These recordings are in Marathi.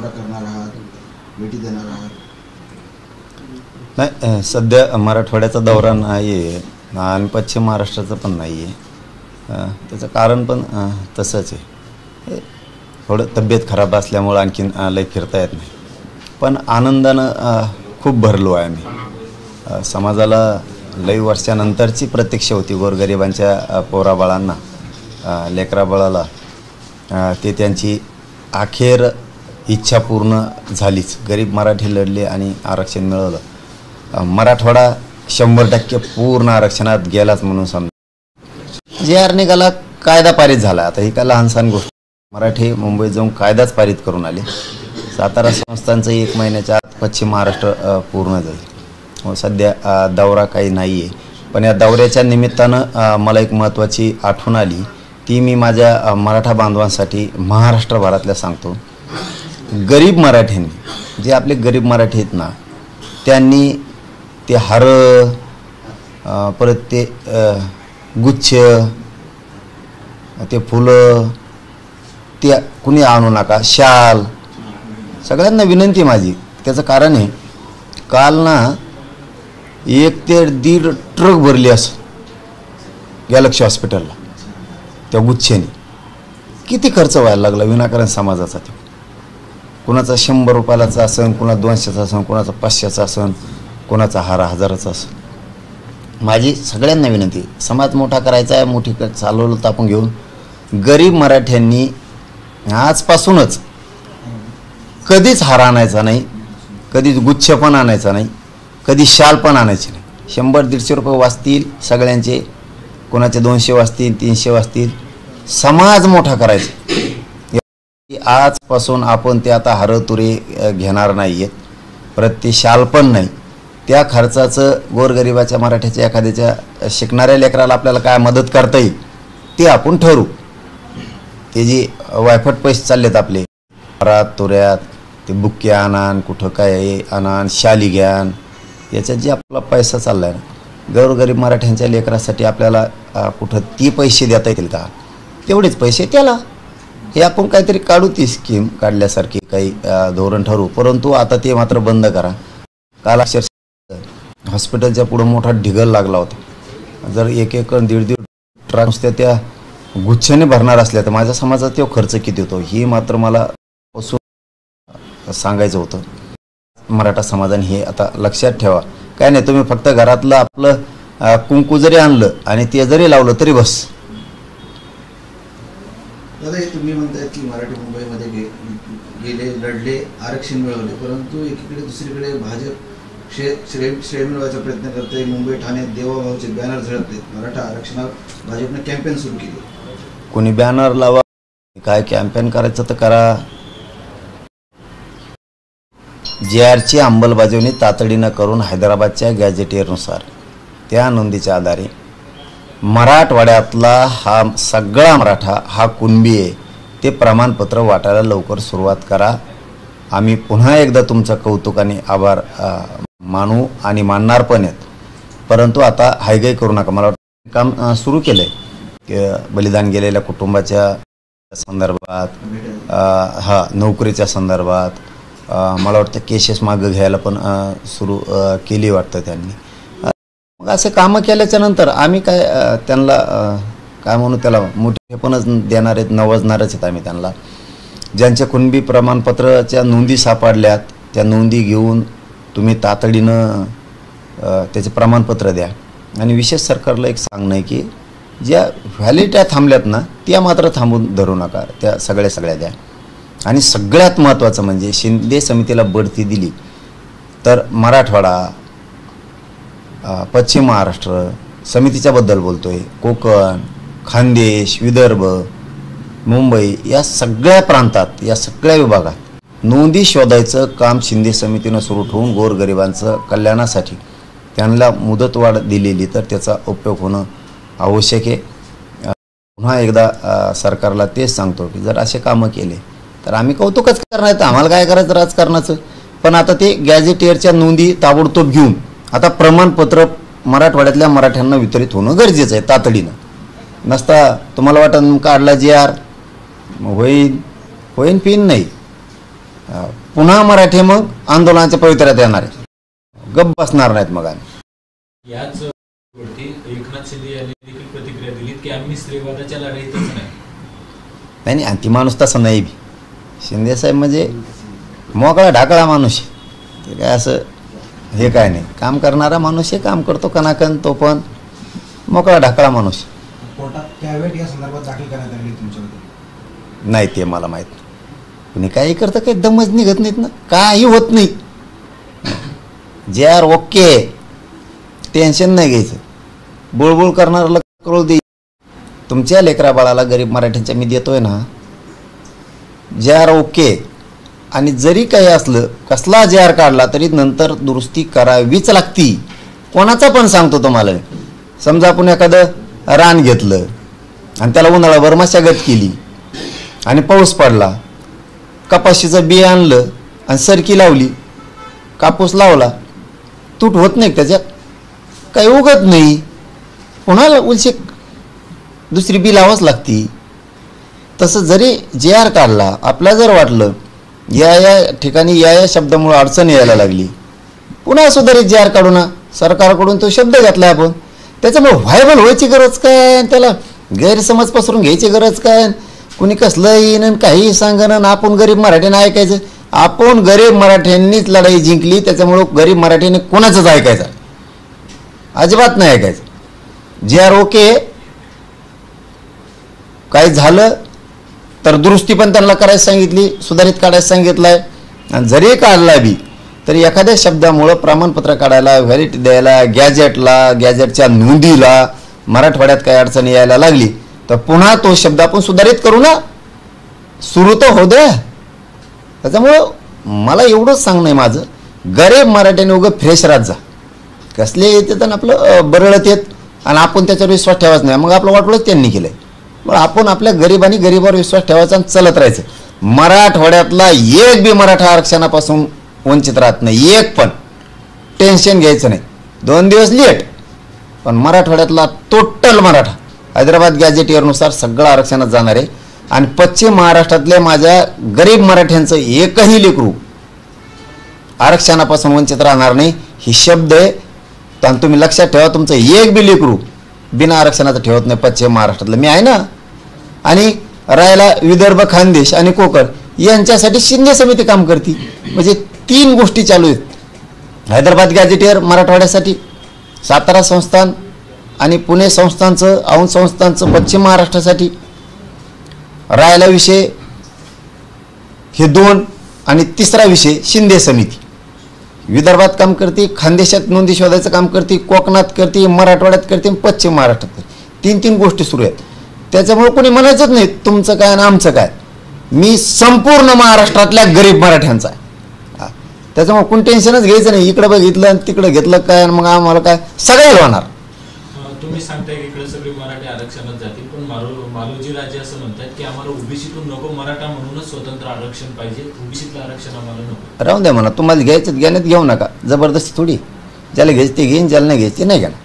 दौरा करणार आहात, भेटी देणार आहात? नाही, सध्या मराठवाड्याचा दौरा नाही आहे आणि पश्चिम महाराष्ट्राचं पण नाही आहे. त्याचं कारण पण तसंच आहे. थोडं तब्येत खराब असल्यामुळं आणखीन लय फिरता येत नाही. पण आनंदानं खूप भरलो आहे आम्ही. समाजाला लई वर्षानंतरची प्रतीक्षा होती. गोरगरिबांच्या पोराबाळांना, लेकराबाळाला ते त्यांची अखेर इच्छा पूर्ण झालीच. गरीब मराठी लढले आणि आरक्षण मिळवलं. मराठवाडा 100% पूर्ण आरक्षणात गेलाच म्हणून समजा. जे आर निघाला, कायदा पारित झाला. आता ही काय लहानसहान गोष्ट. मराठी मुंबईत जाऊन कायदाच पारित करून आले. सातारा संस्थांचं 1 महिन्याच्या आत पश्चिम महाराष्ट्र पूर्ण जाईल. सध्या दौरा काही नाही आहे. पण या दौऱ्याच्या निमित्तानं मला एक महत्त्वाची आठवण आली. ती मी माझ्या मराठा बांधवांसाठी महाराष्ट्रभरातल्या सांगतो. गरीब मराठ्यांनी, जे आपले गरीब मराठी आहेत ना, त्यांनी ते हार, परत ते गुच्छ, ते फुलं, ते कुणी आणू नका. शाल, सगळ्यांना विनंती माझी. त्याचं कारण आहे, काल ना 1 ते 1.5 ट्रक भरली असं गॅलेक्सी हॉस्पिटलला त्या गुच्छेने. किती खर्च व्हायला लागला विनाकारण समाजाचा. तो कुणाचा 100 रुपयाचा असन, कुणा 200चा असन, कुणाचा 500चा असन, कोणाचा 1000चा असन. माझी सगळ्यांना विनंती, समाज मोठा करायचा आहे, मोठी चालवलं तर आपण घेऊन. गरीब मराठ्यांनी आजपासूनच कधीच हार आणायचा नाही, कधीच गुच्छ पण आणायचा नाही, कधी शाल पण आणायची नाही. 100-150 रुपये वाचतील सगळ्यांचे, कोणाचे 200 वाचतील, 300 वाचतील. समाज मोठा करायचा. आजपासून आपण ते आता हारतुरे घेणार नाही आहेत, परत ते शाल पण नाही. त्या खर्चाचं गोरगरिबाच्या मराठ्याच्या एखाद्याच्या शिकणाऱ्या लेकराला आपल्याला काय मदत करता येईल ते आपण ठरवू. ते जे वायफट पैसे चाललेत आपले हारात तुऱ्यात, ते बुक्के आणान, कुठं काय आणान, शाली घ्यान, याच्यात जे आपला पैसा चालला आहे ना, गोरगरीब मराठ्यांच्या लेकरासाठी आपल्याला कुठं ती पैसे देता येतील का? तेवढेच पैसे त्याला. हे आपण काहीतरी काढू, ती स्कीम काढल्यासारखी काही धोरण ठरवू. परंतु आता ते मात्र बंद करा. काल अक्षरशः हॉस्पिटलच्या पुढं मोठा ढिगल लागला होता. जर 1-1 आणि 1.5 ट्रक नुसत्या त्या गुच्छाने भरणार असल्या तर माझ्या समाजात तो खर्च किती होतो ही मात्र मला सांगायचं होतं. मराठा समाजाने हे आता लक्षात ठेवा. काय नाही, तुम्ही फक्त घरातलं आपलं कुंकू जरी आणलं आणि ते जरी लावलं तरी बस. दादा, हे तुम्ही म्हणताय की मराठी मुंबईमध्ये गेले, लढले, आरक्षण मिळवले, परंतु एकीकडे दुसरीकडे भाजप श्रेय मिळवायचा प्रयत्न करते. मुंबई ठाण्यात देवाभाऊचे बॅनर झळकले. मराठा आरक्षणावर भाजपने कॅम्पेन सुरू केली. कोणी बॅनर लावा, काय कॅम्पेन करायचं तर करा. JRची अंमलबजावणी तातडीनं करून हैदराबादच्या गॅझेटियरनुसार त्या नोंदीच्या आधारे मराठवाड्यातला हा सगळा मराठा हा कुणबी आहे ते प्रमाणपत्र वाटायला लवकर सुरुवात करा. आम्ही पुन्हा एकदा तुमचं कौतुक आणि आभार मानू आणि मानणार पण आहेत. परंतु आता हायगाई करू नका. मला वाटतं काम सुरू केलं आहे की बलिदान गेलेल्या कुटुंबाच्या संदर्भात, नोकरीच्या संदर्भात मला वाटतं केसेस मागं घ्यायला पण सुरू केली वाटतं त्यांनी. मग असं कामं केल्याच्या नंतर आम्ही काय त्यांना काय म्हणू, त्याला मोठेपणच देणार आहेत, नवजणारच आहेत आम्ही त्यांना. ज्यांच्या कुणबी प्रमाणपत्राच्या नोंदी सापडल्यात त्या नोंदी घेऊन तुम्ही तातडीनं त्याचे प्रमाणपत्र द्या. आणि विशेष सरकारला एक सांगणं आहे की ज्या व्हॅलिडिटी थांबल्यात ना त्या मात्र थांबून धरू नका, त्या सगळ्या द्या. आणि सगळ्यात महत्त्वाचं म्हणजे शिंदे समितीला बढती दिली तर मराठवाडा, पश्चिम महाराष्ट्र समितीच्याबद्दल बोलतो आहे, कोकण, खानदेश, विदर्भ, मुंबई या सगळ्या प्रांतात, या सगळ्या विभागात नोंदी शोधायचं काम शिंदे समितीनं सुरू ठेवून गोरगरिबांचं कल्याणासाठी त्यांना मुदतवाढ दिलेली तर त्याचा उपयोग होणं आवश्यक आहे. पुन्हा एकदा सरकारला तेच सांगतो की जर असे कामं केले तर आम्ही कौतुकच करणार, तर आम्हाला काय करायचं राजकारणाचं. पण आता ते गॅझेटियरच्या नोंदी ताबडतोब घेऊन आता प्रमाणपत्र मराठवाड्यातल्या मराठ्यांना वितरित होणं गरजेचं आहे तातडीनं. नसता तुम्हाला वाटतं काढला JR होईन पिन नाही. पुन्हा मराठी मग आंदोलनाच्या पवित्र्यात येणार आहे, गप्प बसणार नाहीत मग आम्ही. याच वरती एकनाथ शिंदे यांनी देखील प्रतिक्रिया दिली की आम्ही स्त्रीवादाच्या लढाईतच नाही. नाही आणि ती माणूस तसा नाही बी. शिंदे साहेब म्हणजे मोकळा ढाकळा माणूस आहे. ते काय असं हे काय नाही, काम करणारा माणूस आहे, काम करतो कणाकण, तो पण मोकळा ढाकळा माणूस. कोर्टात कॅव्हेट या संदर्भात दाखल करण्यात आली तुमच्याबद्दल? नाही ते मला माहीत नाही. कुणी काही करतं काही दमच निघत नाहीत ना, काही होत नाही. जे आर ओके, टेन्शन नाही घ्यायचं. बुळबुळ करणाऱ्याला कळू दे. तुमच्या लेकरा बाळाला गरीब मराठ्यांच्या मी देतोय ना, जे आर ओके. आणि जरी काही असलं, कसला जे आर काढला तरी नंतर दुरुस्ती करावीच लागती. कोणाचा पण सांगतो तुम्हाला. समजा आपण एखादं रान घेतलं आणि त्याला उन्हाळाभर मशागत केली आणि पाऊस पडला, कपाशीचं बी आणलं आणि सरकी लावली, कापूस लावला, तूट होत नाही त्याच्यात, काही उगत नाही, पुन्हा उलशी दुसरी बी लावाच लागती. तसं जरी जे आर काढला, आपल्याला जर वाटलं या ठिकाणी या शब्दामुळे अडचण यायला लागली, पुन्हा सुधारित जे आर काढू ना. सरकारकडून तो शब्द घेतला आपण, त्याच्यामुळे व्हायबल व्हायची गरज काय, त्याला गैरसमज पसरून घ्यायची गरज काय. कुणी कसलं येईन काही सांगणं, आपण गरीब मराठ्यांना ऐकायचं. आपण गरीब मराठ्यांनीच लढाई जिंकली, त्याच्यामुळं गरीब मराठ्यांनी कोणाचंच ऐकायचं अजिबात नाही ऐकायचं. जे आर ओके, काय झालं तर दुरुस्ती पण त्यांना करायला सांगितली, सुधारित काढायला सांगितलं आहे. आणि जरी काढला बी तरी एखाद्या शब्दामुळं प्रमाणपत्र काढायला, व्हॅलिडिटी द्यायला, गॅजेटला, गॅजेटच्या नोंदीला मराठवाड्यात काही अडचणी यायला लागली तर पुन्हा तो शब्द आपण सुधारित करू ना. सुरू तर हो द्या. त्याच्यामुळं मला एवढंच सांगणं आहे माझं, गरीब मराठ्याने उगं फ्रेश राहत जा. कसले येतात आणि आपलं बरळत येत आणि आपण त्याच्यावर विश्वास ठेवायचा नाही. मग आपलं वाटलंच त्यांनी केलं आहे. मग आपण आपल्या गरिबांनी गरिबावर विश्वास ठेवायचा आणि चालत राहायचं. मराठवाड्यातला एक बी मराठा आरक्षणापासून वंचित राहत नाही, एक पण. टेन्शन घ्यायचं नाही. 2 दिवस लेट, पण मराठवाड्यातला टोटल मराठा हैदराबाद गॅजेटियरनुसार सगळं आरक्षणात जाणार आहे. आणि पश्चिम महाराष्ट्रातल्या माझ्या गरीब मराठ्यांचं एकही लेकरू आरक्षणापासून वंचित राहणार नाही. ही शब्द आहे. तर तुम्ही लक्षात ठेवा, तुमचं एक बी लेकरू बिना आरक्षणाचं ठेवत नाही पश्चिम महाराष्ट्रातलं. मी आहे ना. आणि राहायला विदर्भ, खानदेश आणि कोकण यांच्यासाठी शिंदे समिती काम करते. म्हणजे 3 गोष्टी चालू आहेत. हैदराबाद गॅजेटियर मराठवाड्यासाठी, सातारा संस्थान आणि पुणे संस्थानचं, औंध संस्थानचं पश्चिम महाराष्ट्रासाठी, राहायला विषय हे 2, आणि तिसरा विषय शिंदे समिती. विदर्भात काम करते, खानदेशात नोंदी शोधायचं काम करते, कोकणात करते, मराठवाड्यात करते, पश्चिम महाराष्ट्रात करते. 3 गोष्टी सुरू आहेत. त्याच्यामुळे कोणी म्हणायचंच नाही तुमचं काय आणि आमचं काय. मी संपूर्ण महाराष्ट्रातल्या गरीब मराठ्यांचा आहे. त्याच्यामुळे कोणी टेन्शनच घ्यायचं नाही. इकडं बघितलं आणि तिकडं घेतलं काय आणि मग आम्हाला काय, सगळ्याला होणार. तुम्ही सांगताय की इकडे सगळे मराठी आरक्षणात जातील, पण मालोजी राजे असं म्हणतात की आम्हाला ओबीसीतून नको, मराठा म्हणूनच स्वतंत्र आरक्षण पाहिजे, ओबीसीतलं आरक्षण आम्हाला नको. राहून द्या म्हणा, तुम्हाला घ्यायचं घेण्यात घेऊ नका, जबरदस्ती थोडी. ज्याला घ्यायचं ते घेईन, ज्याला नाही घ्यायचं ते नाही घेणार.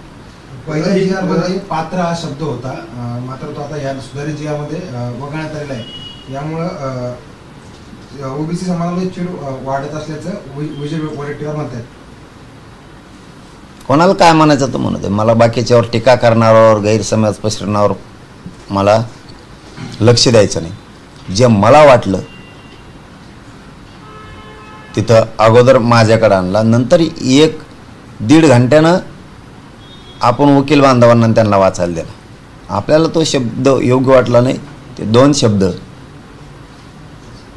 पहिल्या जिल्ह्यामध्ये पात्र हा शब्द होता, मात्र तो आता या सुधारित जिल्ह्यामध्ये वगळण्यात आलेला आहे. यामुळं ओबीसी समाजामध्ये चीड वाढत असल्याचं विजय वडेट्टीवार म्हणतात. कोणाला काय म्हणायचं तर म्हणत आहे. मला बाकीच्यावर टीका करणाऱ्यावर, गैरसमज पसरवणाऱ्यावर मला लक्ष द्यायचं नाही. जे मला वाटलं तिथं अगोदर माझ्याकडे आणला, नंतर 1-1.5 घंट्यानं आपण वकील बांधवांना त्यांना वाचायला दिला. आपल्याला तो शब्द योग्य वाटला नाही. ते 2 शब्द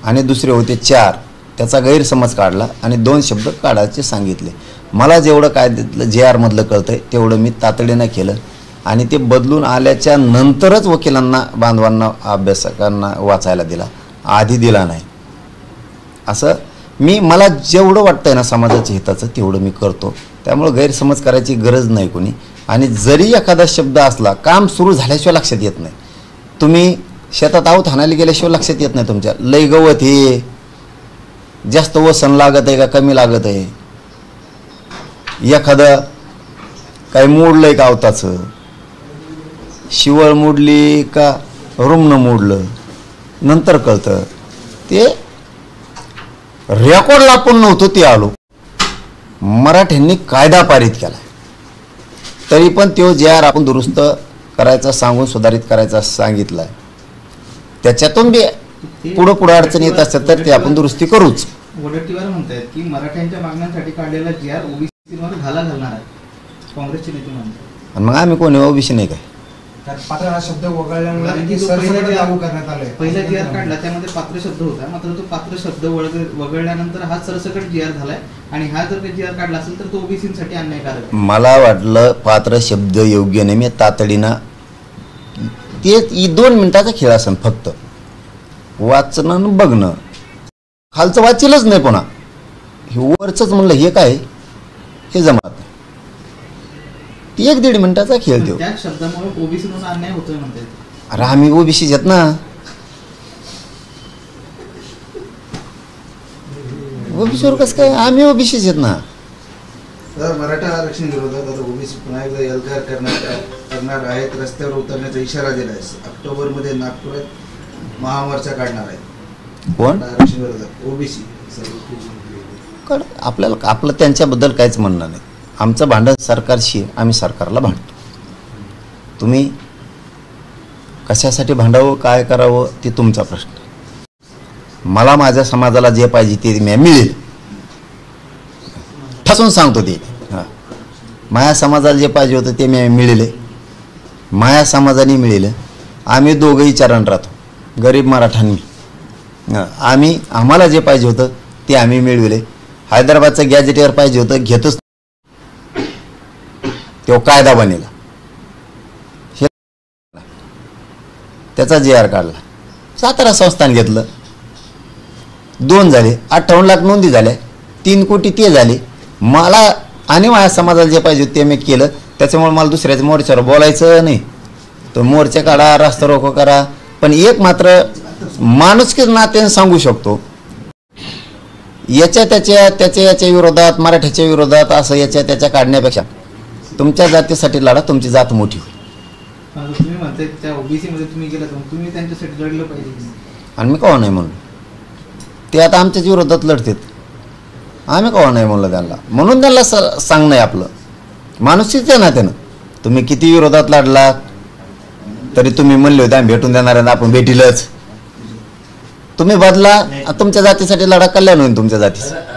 आणि दुसरे होते 4, त्याचा गैरसमज काढला आणि 2 शब्द काढायचे सांगितले. मला जेवढं कायद्यातलं जे आरमधलं कळतं आहे तेवढं मी तातडीनं केलं आणि ते बदलून आल्याच्या नंतरच वकिलांना, बांधवांना, अभ्यासकांना वाचायला दिला, आधी दिला नाही. असं मला जेवढं वाटतं आहे ना समाजाच्या हिताचं तेवढं मी करतो. त्यामुळं गैरसमज करायची गरज नाही कोणी. आणि जरी एखादा शब्द असला, काम सुरू झाल्याशिवाय लक्षात येत नाही. तुम्ही शेतात आऊत हाणायला गेल्याशिवाय लक्षात येत नाही तुमच्या, लय गवत हे, जास्त वसन लागत आहे का कमी लागत आहे, एखादं काही मोडलं आहे का आवताचं, शिवळ मोडली का रुमणं मोडलं, नंतर कळतं. ते रेकॉर्डला आपण नव्हतो ते आलो. मराठ्यांनी कायदा पारित केला, तरी पण तो जे आर आपण दुरुस्त करायचा सांगून सुधारित करायचा सांगितलाय. त्याच्यातून बी पुढं अडचण येत असतात तर ते आपण दुरुस्ती करूच. वडट्टीवार म्हणतायत की मराठ्यांच्या मागण्यांसाठी काढलेला जी आर ओबीसीवर घालणार आहे, काँग्रेसचे नेते म्हणतात. आणि मग आम्ही कोणी ओबीसी नाही काय? पात्र हा शब्द वगळल्यामुळे सरसकट लागू करण्यात आले. पहिला जी आर काढला त्यामध्ये पात्र शब्द होता, मात्र तो पात्र शब्द वगळल्यानंतर हा सरसकट जी आर झालाय आणि हा जर जी आर काढला असेल तर तो ओबीसीसाठी अन्यायकारक आहे. मला वाटलं पात्र शब्द योग्य नाही, मी तातडीनं ते 2 मिनिटाचा खेळ असेल फक्त, वाचणं आणि बघणं, खालचं वाचलंच नाही. पुन्हा हे वरचंच म्हणलं हे काय हे जमत नाही. ती 1-1.5 मिनिटाचा खेळ देऊ. त्या शब्दामुळे ओबीसीवर अन्याय होतोय म्हणतात. अरे आम्ही ओबीसीच आहेत ना, ओबीसीवर कसं काय? आम्ही ओबीसीच आहेत ना. तर मराठा आरक्षण विरोधात आता ओबीसी पुन्हा एकदा एल्गार करणार आहेत, रस्त्यावर उतरण्याचा इशारा दिला आहे. ऑक्टोबरमध्ये नागपुरात महामोर्चा काढणार आहे कोण? आरक्षण विरोधात ओबीसी. आपल्याला आपलं त्यांच्याबद्दल काहीच म्हणणं नाही. आमचं भांडण सरकारशी, आम्ही सरकारला भांडतो. तुम्ही कशासाठी भांडावं काय करावं ते तुमचा प्रश्न. मला माझ्या समाजाला जे पाहिजे ते मी मिळेल, ठसून सांगतो ते. हां, माझ्या समाजाला जे पाहिजे होतं ते मी मिळेले, माझ्या समाजाने मिळेलं. आम्ही दोघंही चरण राहतो, गरीब मराठांनी. आम्हाला जे पाहिजे होतं ते आम्ही मिळविले. हैदराबादचं गॅजेटियर पाहिजे होतं, घेतच तो कायदा बनेला, त्याचा जी आर काढला. सातारा संस्थान घेतलं, 2 झाले, 58 लाख नोंदी झाल्या, 3 कोटी ते झाले. मला आणि माझ्या समाजाला जे पाहिजे ते मी केलं. त्याच्यामुळे मला दुसऱ्याच्या मोर्चावर बोलायचं नाही. तो मोर्चा काढा, रास्ता रोको करा, पण एक मात्र माणुसकीच नात्याने सांगू शकतो, याच्या विरोधात, मराठ्याच्या विरोधात असं याच्या त्याच्या काढण्यापेक्षा तुमच्या जातीसाठी लढा, तुमची जात मोठी होईल. तुम्ही म्हणताय त्या ओबीसी मध्ये तुम्ही गेलात, तुम्ही त्यांच्यासाठी लढलं पाहिजे. आणि मी कवा नाही म्हणलो, ते आता आमच्याच विरोधात लढतात, आम्ही कवा नाही म्हणलं त्यांना. म्हणून त्यांना सांगणं आहे आपलं, माणुसकीच आहे ना त्यानं. तुम्ही किती विरोधात लढला तरी तुम्ही म्हणले होते आम्ही भेटून देणार आहे, आपण भेटीलच. तुम्ही बदला, तुमच्या जातीसाठी लढा, कल्याण होईल तुमच्या जातीचं.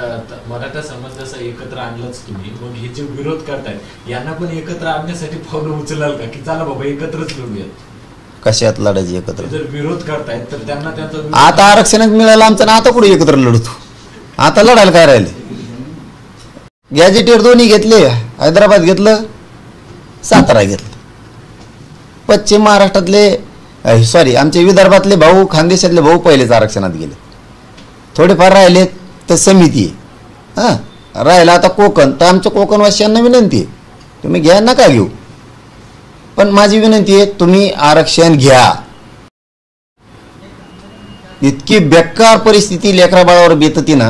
मराठा समाज जसं एकत्र आणलंच तुम्ही, मग हे जे विरोध करतायत यांना पण एकत्र आणण्यासाठी पावलं उचलाल का, की चला बाबा एकत्रच लढूयात? कशात लढायची एकत्र? जर विरोध करतायत तर त्यांना त्यांचा आता आरक्षणच मिळालं आमचं ना, आता कुठे एकत्र लढतो? आता लढायला काय राहिले? गॅजेटियर 2 घेतले, हैदराबाद घेतलं, सातारा घेतलं. पश्चिम महाराष्ट्रातले आमचे विदर्भातले भाऊ, खानदेशातले भाऊ पहिलेच आरक्षणात गेले. थोडेफार राहिले तर समिती आहे. हां, राहिला आता कोकण, तर आमच्या कोकणवासियांना विनंती आहे, तुम्ही घ्या नका घेऊ, पण माझी विनंती आहे तुम्ही आरक्षण घ्या. इतकी बेकार परिस्थिती लेकरा बाळावर बेतती ना,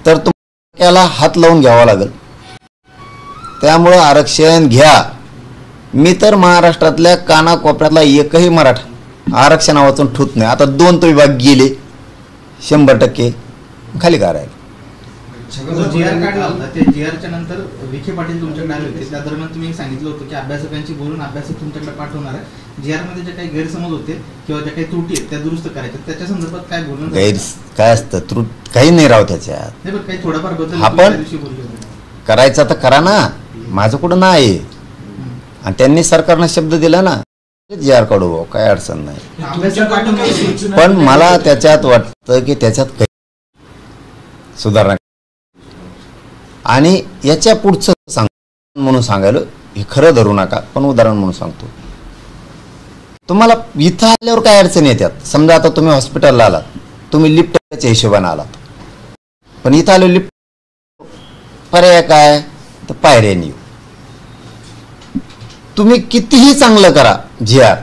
तर तुम्हाला हात लावून घ्यावा लागेल. त्यामुळं आरक्षण घ्या. मी तर महाराष्ट्रातल्या कानाकोपऱ्यातला एकही मराठा आरक्षणा वाचून ठूत नाही. आता 2 तो विभाग गेले, 100% खाली का राहिले. जी आर काढला होता, त्या जी आरच्या नंतर विखे पाटील तुमच्याकडे आले होते. त्या दरम्यान तुम्ही सांगितलं होतं की अभ्यासकांशी बोलून अभ्यासक तुमच्याकडे पाठवणार आहे. जी आर मध्ये जे काही गैरसमज होते किंवा ज्या काही त्रुटी आहेत त्या दुरुस्त करायच्या, त्याच्या संदर्भात काय बोलणं काय असतं? काही नाही राव त्याच्यात. नाही, पण काही थोडाफार बदल आपण करायचा तर करा ना, माझं कुठं नाही. आणि त्यांनी सरकारनं शब्द दिला ना, जी आर काढू भाऊ, काय अडचण नाही. पण मला त्याच्यात वाटतं की त्याच्यात काही सुधारणा, आणि याच्या पुढचं म्हणून सांगायला हे खरं धरू नका, पण उदाहरण म्हणून सांगतो. तुम्हाला इथं आल्यावर काय अडचणी येतात? समजा आता तुम्ही हॉस्पिटलला आलात, तुम्ही लिफ्टच्या हिशोबाने आलात, पण इथं आलो लिफ्ट, पर्याय काय तर पायऱ्याने. तुम्ही कितीही चांगलं करा जी आर,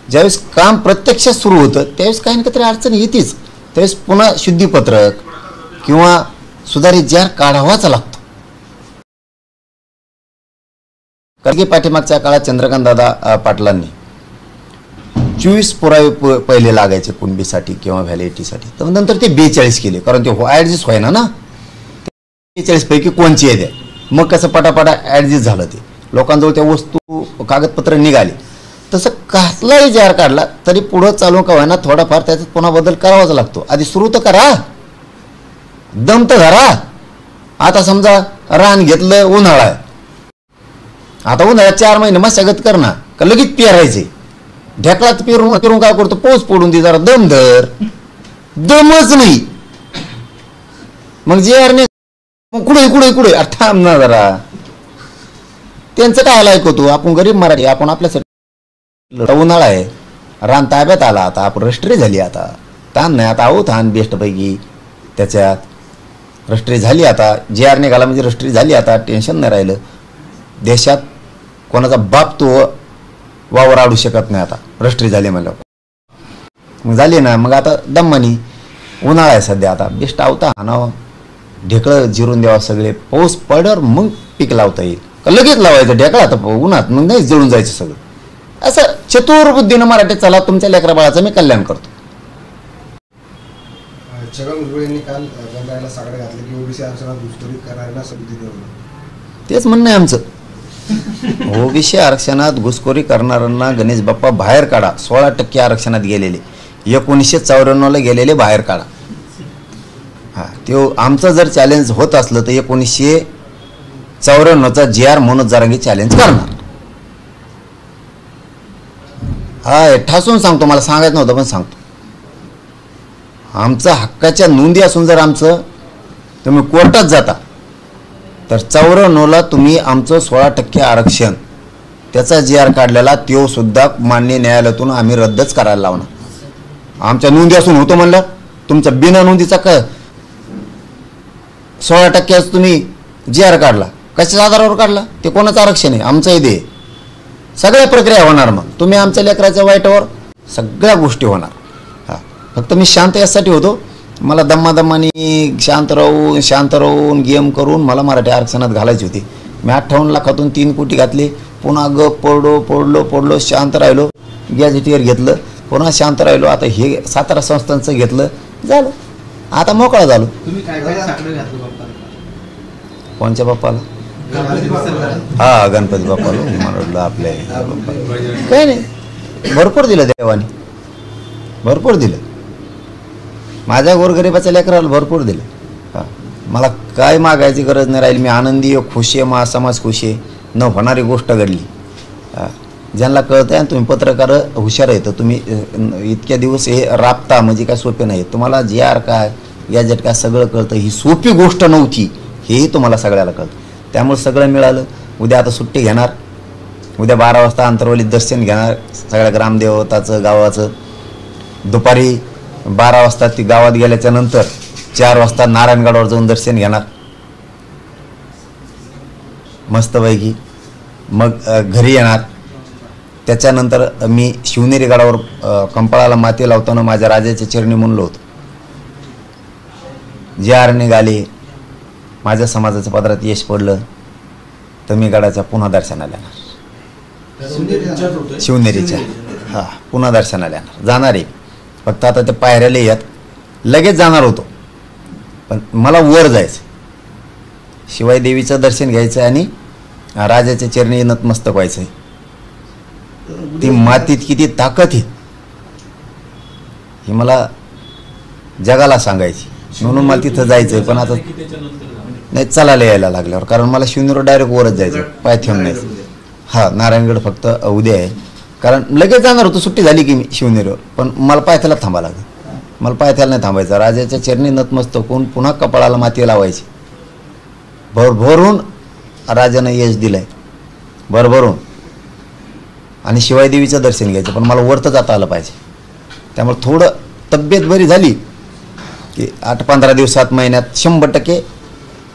ज्यावेळेस काम प्रत्यक्ष सुरू होतं त्यावेळेस काही ना काहीतरी अडचण येतेच. त्यावेळेस पुन्हा शुद्धीपत्रक किंवा सुधारित जी आर काढावाच लागतो. कारण की पाठीमागच्या काळात चंद्रकांत दादा पाटलांनी 24 पुरावे पहिले लागायचे कुणबीसाठी किंवा व्हॅलिडिटीसाठी, तर नंतर ते 42 केले, कारण ते ॲडजस्ट व्हायना ना, 42 पैकी कोणची आहे, मग कसं पटापटा ॲडजस्ट झालं, ते लोकांजवळ त्या वस्तू कागदपत्र निघाली. तसं कसलाही जार काढला तरी पुढं चालू का व्हायना थोडाफार त्याच्यात पुन्हा बदल करावाच लागतो. आधी सुरू तर करा, दम तर धरा. आता समजा रान घेतलं, उन्हाळा आहे, आता उन्हाळ्यात 4 महिने मशागत करणार का लगेच पेरायचे, ढेकळात पेरून काय करतो, पाऊस पडून दे, जरा दम धर, दमच नाही. मग जे आरने मग कुठे थांब ना जरा, त्यांचं काय ऐकतो. आपण गरीब मराठी, आपण आपल्यासाठी उन्हाळा आहे, रान ताब्यात आला, आता आपण रष्ट्री झाली, आता ताण नाही, आता आहो थान बेस्टपैकी त्याच्यात रष्ट्री झाली, आता जे आर निघाला म्हणजे रष्ट्री झाली, आता टेन्शन नाही राहिलं. देशात कोणाचा बाप तो वावर आडू शकत नाही, आता रष्ट्री झाली म्हणलं, मग झाली ना, मग आता दम्मानी उन्हाळा आहे सध्या, आता बेस्ट आवता हाणावं, ढेकळं जिरून द्यावं, सगळे पाऊस पडल्यावर मग पीक लावता येईल, का लगेच लावायचं ढेकळा आता उन्हात, मग नाही जळून जायचं सगळं. असं चतुर बुद्धीनं मराठी चला, तुमच्या लेकरा बाळाचं मी कल्याण करतो. छगन भुजबळ यांनी काल बंगायला साकडे घातले की ओबीसी आरक्षणात घुसखोरी करायला संधी देऊ, तेच म्हणणं आहे आमचं. ओबीसी आरक्षणात घुसखोरी करणाऱ्यांना गणेश बाप्पा बाहेर काढा. 16% आरक्षणात गेलेले, 1994ला गेलेले बाहेर काढा. हां, तो आमचं जर चॅलेंज होत असलं तर 1994चा JR मनोज जरांगे चॅलेंज करणार. हा, ठासून सांगतो, मला सांगायचं नव्हतं पण सांगतो. आमचं हक्काच्या नोंदी असून जर आमचं तुम्ही कोर्टात जाता तर 94ला तुम्ही आमचं 16% आरक्षण त्याचा JR काढलेला तो सुद्धा मान्य न्यायालयातून आम्ही रद्दच करायला लावणार. आमच्या नोंदी असून होतो म्हणलं, तुमचा बिना नोंदीचा 16% तुम्ही JR काढला, कशाच्या आधारावर काढला, ते कोणाचं आरक्षण आहे, आमचं आहे ते. सगळ्या प्रक्रिया होणार, मग तुम्ही आमच्या लेकराच्या वाईटावर सगळ्या गोष्टी होणार. हां, फक्त मी शांत यासाठी होतो, मला दम्मादम्मानी शांत राहून गेम करून मला मराठी आरक्षणात घालायची होती. मी 58 लाखातून 3 कोटी घातले, पुन्हा पडलो शांत राहिलो, गॅजेटियर घेतलं, पुन्हा शांत राहिलो, आता हे 17 संस्थांचं घेतलं, झालं, आता मोकळा झालो. तुम्ही काय काय साकडे घातलं बाप्पाला? कोणच्या बाप्पाला? हा, गणपती बाप्पाला म्हणलं आपल्या काही नाही, भरपूर दिलं देवाने, भरपूर दिलं, माझ्या गोरगरिबाच्या लेकराला भरपूर दिलं. हां, मला काय मागायची गरज नाही राहिली, मी आनंदी आहे, खुशी आहे, महासमाज खुशी आहे, न होणारी गोष्ट घडली. ज्यांना कळतं आहे, तुम्ही पत्रकार हुशार आहे, तर तुम्ही इतक्या दिवस हे राबता म्हणजे काय सोपे नाही. तुम्हाला JR काय गॅजेट काय सगळं कळतं, ही सोपी गोष्ट नव्हती, हेही तुम्हाला सगळ्याला कळतं. त्यामुळे सगळं मिळालं. उद्या आता सुट्टी घेणार, उद्या 12 वाजता अंतरवलीत दर्शन घेणार सगळ्या ग्रामदेवताचं गावाचं. दुपारी 12 वाजता ती गावात गेल्याच्या नंतर 4 वाजता नारायणगडावर जाऊन दर्शन घेणार मस्तपैकी. मग घरी येणार. त्याच्यानंतर मी शिवनेरी गडावर कंपाळाला माती लावताना माझ्या राजाच्या चरणी म्हणलो होतो, JR निघाले, माझ्या समाजाच्या पदरात यश पडलं तर मी गडाच्या पुन्हा दर्शनाला येणार, शिवनेरीच्या. हां, पुन्हा दर्शनाला येणार, जाणार आहे. फक्त आता ते पायऱ्याला येत लगेच जाणार होतो, पण मला वर जायचं, शिवाई देवीचं दर्शन घ्यायचं आणि राजाच्या चरणी नतमस्तक व्हायचं. ती मातीत किती ताकद आहे हे मला जगाला सांगायची, म्हणून मला तिथं जायचं. पण आता नाही, चालायला यायला लागल्यावर, कारण मला शिवनेरीवर डायरेक्ट वरच जायचं, पाय ठेवून नाही. हां, नारायणगड फक्त उद्या आहे, कारण लगेच जाणार होतो, सुट्टी झाली की मी शिवनेरीवर, पण मला पायथ्याला थांबावं लागलं. मला पायथ्याला नाही थांबायचं, राजाच्या चरणी नतमस्तक होऊन पुन्हा कपाळाला माती लावायची. भरभरून राजानं यश दिलंय, भरभरून. आणि शिवाई देवीचं दर्शन घ्यायचं, पण मला वरतं जाता आलं पाहिजे. त्यामुळे थोडं तब्येत बरी झाली की 8-15 दिवसात, महिन्यात 100%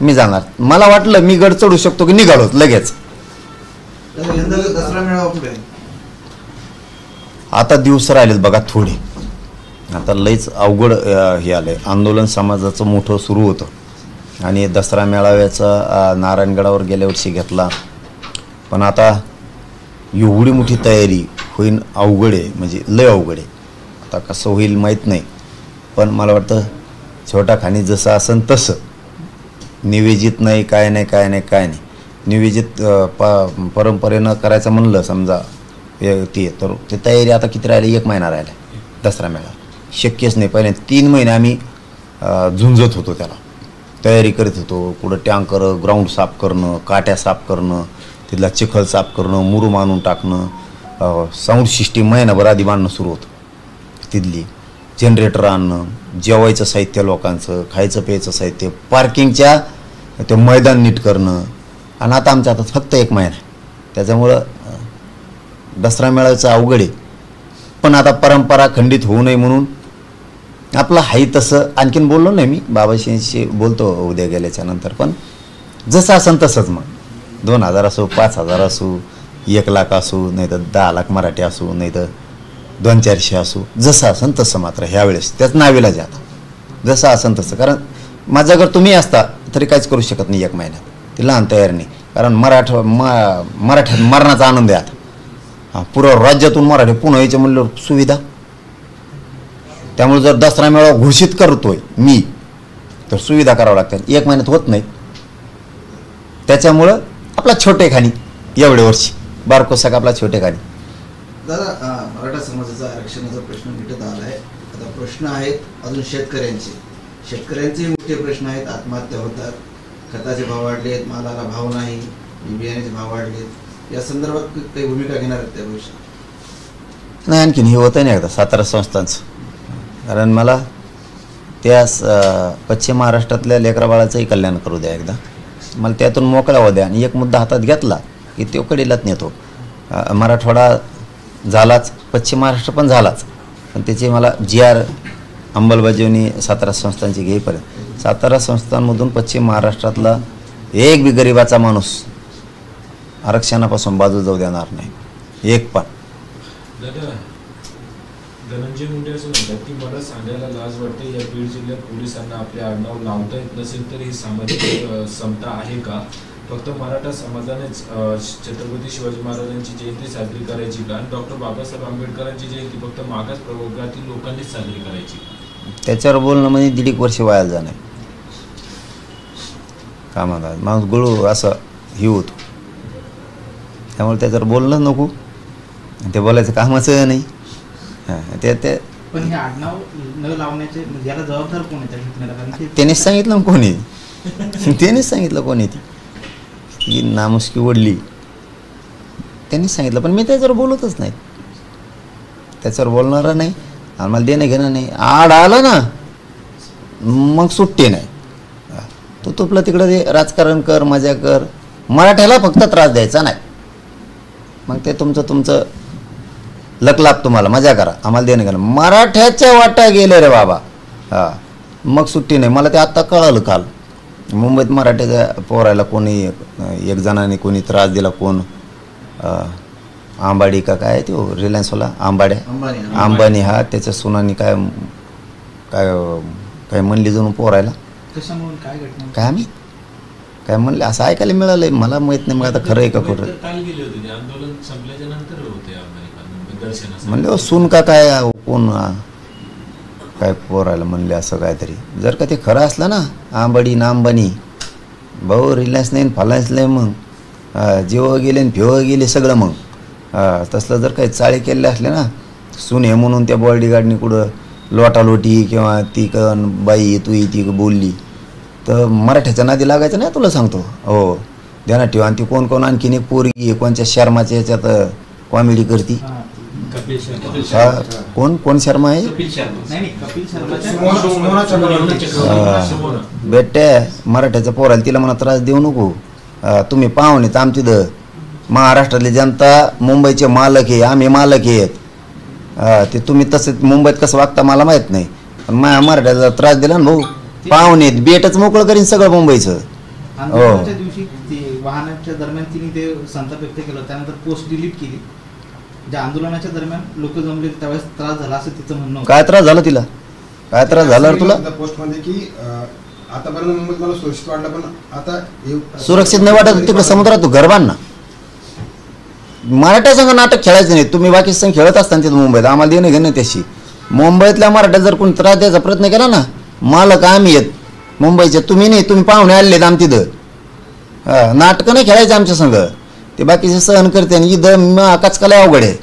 मी जाणार. मला वाटलं मी गड चढू शकतो की निघालो लगेच. दसरा मेळावा पुढे आता दिवस राहिलेत बघा थोडे, आता लईच अवघड हे आलंय. आंदोलन समाजाचं मोठं सुरू होतं आणि दसरा मेळाव्याचा नारायणगडावर गेल्या वर्षी घेतला, पण आता एवढी मोठी तयारी होईन अवघड आहे, म्हणजे लय अवघड आहे. आता कसं होईल माहीत नाही, पण मला वाटतं छोटा खाणी जसं असन तसं निवेदित नाही, काय नाही काय नाही काय नाही. निवेदित परंपरेनं करायचं म्हणलं समजा ते तर ते तयारी आता किती राहिली, 1 महिना राहिला दसरा मेळा. शक्यच नाही. पहिले 3 महिने आम्ही झुंजत होतो, त्याला तयारी करीत होतो. पुढं टँकर ग्राउंड साफ करणं, काट्या साफ करणं, तिथला चिखल साफ करणं, मुरूम आणून टाकणं, साऊंड सिस्टीम महिनाभर आधी बांधणं सुरू होतं. तिथली जनरेटर आणणं, जेवायचं साहित्य लोकांचं, खायचं प्यायचं साहित्य, पार्किंगच्या ते मैदान नीट करणं. आणि आता आमच्या हातात फक्त 1 महिना आहे. त्याच्यामुळं दसरा मेळाव्याचं अवघड आहे. पण आता परंपरा खंडित होऊ नये म्हणून आपलं हाई तसं आणखीन बोललो नाही मी, बाबाशींशी बोलतो उद्या गेल्याच्या नंतर. पण जसं असेल तसंच मग 2000 असो, 5000 असो, 1 लाख असो, नाही तर 10 लाख मराठी असो, नाही तर 200-400 असो, जसं असेल तसं. मात्र ह्यावेळेस त्याच नावेलाच आता जसं असेल तसं. कारण माझं जर तुम्ही असता तरी काहीच करू शकत नाही 1 महिन्यात. ती लहान तयारी नाही. कारण मराठ्यात मरणाचा आनंद आहे आता. पुरं राज्यातून मराठी पुन्हा यायचं म्हणलं सुविधा. त्यामुळे जर दसरा मेळावा घोषित करतोय मी तर सुविधा करावं लागतात. 1 महिन्यात होत नाही. त्याच्यामुळं आपला छोटे खाणी एवढे वर्षी बारकोसा का आपला छोटे खाणी. दादा, मराठा समाजाचा आरक्षणाचा प्रश्न मिटत आला आहे. आता प्रश्न आहेत अजून शेतकऱ्यांचेही मोठे प्रश्न आहेत. आत्महत्या होतात, खताचे भाव वाढले आहेत, मालाला भाव नाही, बियाण्याचे भाव वाढले आहेत. या संदर्भात काही भूमिका घेणार आहेत त्या भविष्यात? नाही, आणखीन हे होतं नाही एकदा सातारा संस्थांचं. कारण मला त्या पश्चिम महाराष्ट्रातल्या लेकराबाळाचंही कल्याण करू द्या एकदा. मला त्यातून मोकळा होऊ द्या. आणि एक मुद्दा हातात घेतला की तो कडीलाच नेतो. मराठवाडा झालाच, पश्चिम महाराष्ट्र पण झालाच, पण त्याची मला GR अंमलबजावणी सातारा संस्थांची घेईपर्यंत सातारा संस्थांमधून पश्चिम महाराष्ट्रातला एक बी गरिबाचा माणूस आरक्षणापासून बाजू जाऊ देणार नाही, एक पण. दादा, धनंजय मुंडे असं म्हणतात की मला सांगायला लाज वाटते, या बीड जिल्ह्यात पोलिसांना आपले आडनाव लावता येत नसेल तर ही सामाजिक समता आहे का? फक्त मराठा समाजानेच छत्रपती शिवाजी महाराजांची जयंती साजरी करायची का? आणि डॉक्टर बाबासाहेब आंबेडकरांची जयंती फक्त मागास प्रवर्गातील लोकांनीच साजरी करायची? त्याच्यावर बोलणं म्हणजे 1.5 वर्ष वाया जाणार. का म्हणतात माणूस गुळू असं ही होतो. त्यामुळे त्याच्यावर बोलणं नको, ते बोलायचं कामाचं नाही. ते पण हे आडनाव न लावण्याचे याला जबाबदार कोण आहे त्या घटनेला? कारण त्यानेच सांगितलं ना कोणी, त्यानेच सांगितलं कोणी ती नामुष्की ओढली, त्यांनीच सांगितलं. पण मी त्याच्यावर बोलतच नाही, त्याच्यावर बोलणारा नाही. आम्हाला देणं घेणं नाही. आड आलं ना मग सुट्टी नाही. तो तुपलं तिकडं ते राजकारण कर, मजा कर. मराठ्याला फक्त त्रास द्यायचा नाही. मग ते तुमचं लक लाभ, तुम्हाला मजा करा, आम्हाला देणं घेणं. मराठ्याच्या वाटा गेले रे बाबा. मग सुट्टी नाही. मला ते आत्ता कळालं काल. मुंबईत मराठ्याच्या पोरायला कोणी एक जणाने कोणी त्रास दिला. कोण आंबाडी का काय तो रिलायन्सवाला अंबानी हा त्याच्या सुनानी काय काय म्हणली जाऊन पोरायला कशामुळे काय घटना काय आम्ही काय म्हणले असं ऐकायला मिळालंय. मला माहित नाही मग आता खरं आहे का खोटं. काल गेले होते, आंदोलन संपल्याच्या नंतर होते दर्शनासाठी. म्हणले सून का काय कोण काय पोरायला म्हणले असं काहीतरी. जर का ते खरं असलं ना आंबाडी ना अंबानी भाऊ रिलायन्स नाही फालायन्स नाही मग जिओ गेले फिओ गेले सगळं. मग तसलं जर काही चाळे केलेले असले ना सून हे म्हणून त्या बॉडीगार्डनी कुठं लोटालोटी किंवा ती बाई तू ती बोलली तर मराठ्याच्या नादी लागायचं नाही. तुला सांगतो हो ध्यानात ठेवा. आणि ती कोण कोण आणखीन एक पोरगी कोणच्या शर्माच्या याच्यात कॉमेडी करती. कोण कोण शर्मा आहे बेटे मराठ्याच्या पोराला तिला म्हणा त्रास देऊ नको. तुम्ही पाहुणेत आमची महाराष्ट्रातली जनता मुंबईचे मालक आहे, आम्ही मालक आहेत. ते तुम्ही तसं मुंबईत कसं वागता मला माहीत नाही. पण मराठ्याचा त्रास दिला ना भाऊ. पाहुणेत बेटच मोकळं करीन सगळं मुंबईचं. आंदोलनाच्या दिवशी ते वाहनाच्या दरम्यान तिने ते संताप व्यक्त केलं, त्यानंतर पोस्ट डिलीट केली. ज्या आंदोलनाच्या दरम्यान लोक जमले त्यावेळेस त्रास झाला असं तिचं म्हणणं. काय त्रास झाला तिला? काय त्रास झाला तुला? पोस्ट मध्ये की आतापर्यंत मुंबईत मला सुरक्षित वाटलं पण आता सुरक्षित नाही वाटत तिकडे समुद्रात तू घर बांध ना. मराठा संघ नाटक खेळायचं नाही. तुम्ही बाकी संघ खेळत असताना तिथं मुंबईत आम्हाला देणं घेणं त्याशी. मुंबईतल्या मराठा जर कोणी त्रास द्यायचा प्रयत्न केला ना, मालक आम्ही येत मुंबईचे, तुम्ही नाही, तुम्ही पाहुणे आलेत आम तिथं. नाटकं नाही खेळायचं आमच्या संघ. ते बाकीचे सहन करते आणि इथं कचकाला अवघड आहे.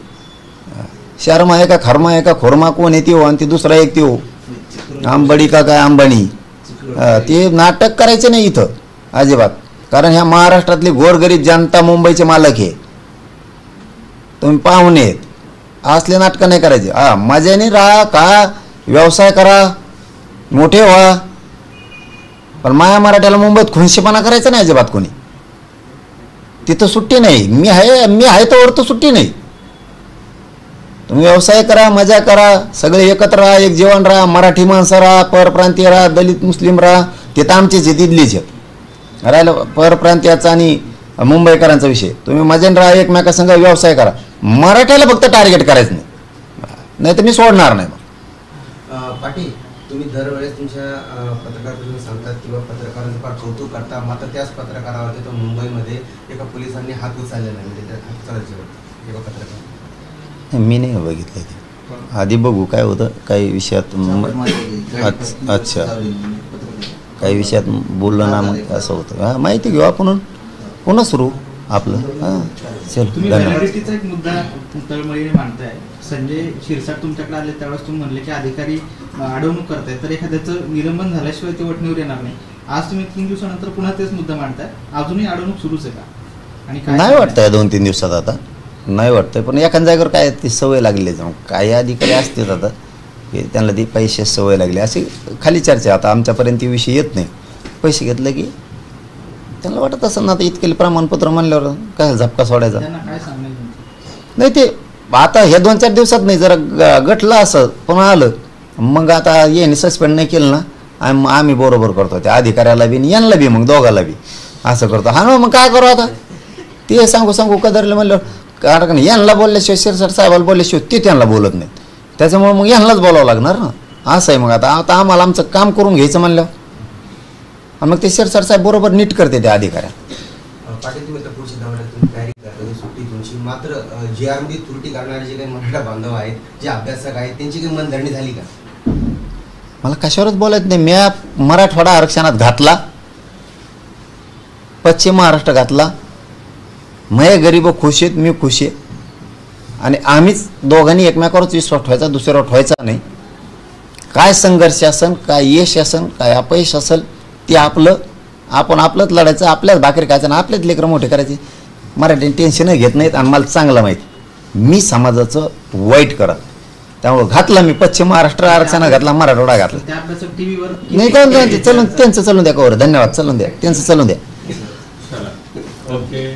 शर्मा आहे का खर्मा आहे का खोरमा कोण आहे हो, आणि ते दुसरा एक ते हो आंबडी का काय अंबानी. ते नाटक करायचं नाही इथं अजिबात. कारण ह्या महाराष्ट्रातली गोरगरीब जनता मुंबईचे मालक आहे, तुम्ही पाहुणे आहेत. असले नाटकं नाही करायचे. मजाने राहा का व्यवसाय करा मोठे व्हा, पण माया मराठ्याला मुंबईत खुनशीपणा करायचा नाही अजिबात कोणी. तिथं सुट्टी नाही. मी आहे तोवर तर सुट्टी नाही. तुम्ही व्यवसाय करा, मजा करा, सगळे एकत्र राहा, एक जेवण राहा, मराठी माणसं राहा, परप्रांतीय राहा, दलित मुस्लिम राहा. ते तर आमचेच आहे, तिथलीच आहेत. राहिलं परप्रांतीयाचा आणि मुंबईकरांचा विषय. तुम्ही मजेने राहा, एकमेकासंग व्यवसाय करा. मराठ्याला फक्त टार्गेट करायचं नाही तर मी सोडणार नाही. पाटील, तुम्ही दरवेळेस तुमच्या पत्रकारांना सांगतात किंवा पत्रकारांचं फार कौतुक करता, मात्र त्याच पत्रकारावरती तो मुंबईमध्ये एका पोलिसांनी हात उचललेला आहे, म्हणजे त्या हात उचलायचे एका पत्रकार. मी नाही बघितलं ते. आधी बघू काय होतं काही विषयात. अच्छा, काही विषयात बोललं ना मग असं होतं. माहिती घेऊ आपण पुन्हा सुरू आपलं. चल, तुम्ही धन्यवाद. व्हॅलिडिटीचा एक मुद्दा तळमळीने मांडताय. संजय शिरसाट तुमच्याकडे आले त्यावेळेस तुम्ही म्हणले की अधिकारी अडवणूक करताय, तर एखाद्याचं निलंबन झाल्याशिवाय ते वटणीवर येणार नाही. आज तुम्ही 3 दिवसानंतर पुन्हा तेच मुद्दा मांडताय. अजूनही अडवणूक सुरूच आहे का? आणि काय नाही वाटतंय 2-3 दिवसात आता नाही वाटतंय. पण एखाद्या जागेवर काय ती सवय लागली जाऊन काही अधिकारी असतात आता की त्यांना ती पैसे सवय लागली अशी खाली चर्चा. आता आमच्यापर्यंत विषय येत नाही. पैसे घेतलं की त्यांना वाटत असं ना, आता इतके प्रमाणपत्र म्हणल्यावर काय झपका सोडायचा त्यांना काय सांगायचं? नाही. ते आता हे 2-4 दिवसात नाही, जरा गटलं असं पुन्हा आलं मग आता येणे सस्पेंड नाही केलं ना, आम्ही बरोबर करतो त्या अधिकाऱ्याला बी आणि यांना बी, मग दोघाला बी असं करतो. हा ना, मग काय करू आता ते सांगू कदरलं म्हणल्यावर. कारण यांना बोलल्याशिवाय शिरसाट साहेबाला बोलल्याशिवाय ते त्यांना बोलत नाहीत. त्याच्यामुळे मग यांनाच बोलावं लागणार ना, असं आहे. मग आता आम्हाला आमचं काम करून घ्यायचं म्हणल्यावर आणि मग ते शिरसाट साहेब बरोबर नीट करते त्या अधिकाऱ्या. पाटील, तुम्ही तर पुढच्या दौऱ्यात तुम्ही तयारी करता सुट्टी तुमची, मात्र GR मध्ये त्रुटी करणारे जे काही मराठा बांधव आहेत, जे अभ्यासक आहेत, त्यांची काही मनधरणी झाली का? मला कशावरच बोलायचं नाही. मी मराठवाडा आरक्षणात घातला, पश्चिम महाराष्ट्र घातला, मय गरीब खुश आहेत, मी खुश आहे. आणि आम्हीच दोघांनी एकमेकावरच विश्वास ठेवायचा, दुसऱ्यावर ठेवायचा नाही. काय संघर्ष असेल, काय यश असेल, काय अपयश असेल ते आपण आपलंच लढायचं, आपल्याच भाकरी खायचं आणि आपल्याच लेकरं मोठे करायचे. मराठी टेन्शन घेत नाहीत आणि मला चांगलं माहिती मी समाजाचं वाईट करत. त्यामुळं घातला मी पश्चिम महाराष्ट्र आरक्षणात घातला, मराठवाडा घातला. त्या अभ्यासक टीव्हीवर नाही काय चलून त्यांचं चलून द्या कवर. धन्यवाद, चलून द्या त्यांचं चलून द्या. ओके.